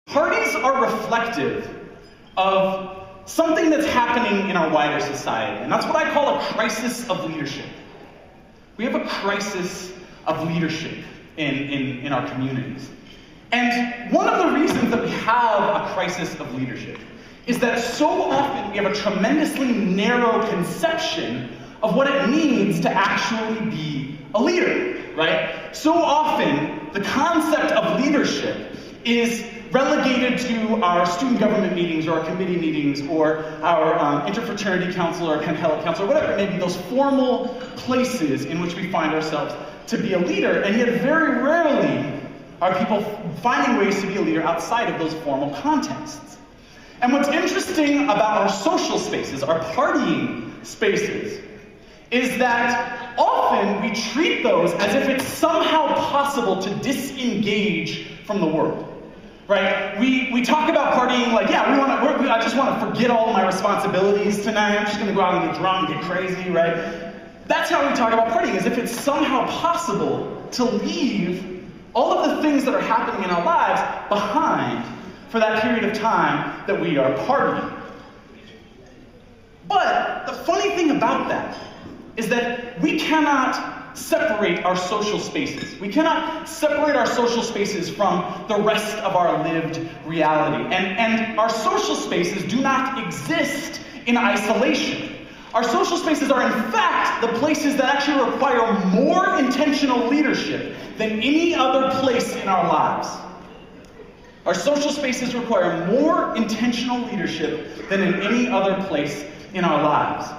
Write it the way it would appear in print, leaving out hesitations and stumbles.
Parties are reflective of something that's happening in our wider society, and that's what I call a crisis of leadership. We have a crisis of leadership in our communities. And one of the reasons that we have a crisis of leadership is that so often we have a tremendously narrow conception of what it means to actually be a leader, right? So often the concept of leadership is relegated to our student government meetings or our committee meetings or our inter-fraternity council or panhellenic council or whatever it may be, those formal places in which we find ourselves to be a leader, and yet very rarely are people finding ways to be a leader outside of those formal contexts. And what's interesting about our social spaces, our partying spaces, is that often we treat those as if it's somehow possible to disengage from the world. Right? We talk about partying like, yeah, I just want to forget all of my responsibilities tonight. I'm just going to go out and get drunk and get crazy, right? That's how we talk about partying, as if it's somehow possible to leave all of the things that are happening in our lives behind for that period of time that we are partying. But the funny thing about that is that we cannot separate our social spaces. We cannot separate our social spaces from the rest of our lived reality. And our social spaces do not exist in isolation. Our social spaces are in fact the places that actually require more intentional leadership than any other place in our lives. Our social spaces require more intentional leadership than in any other place in our lives.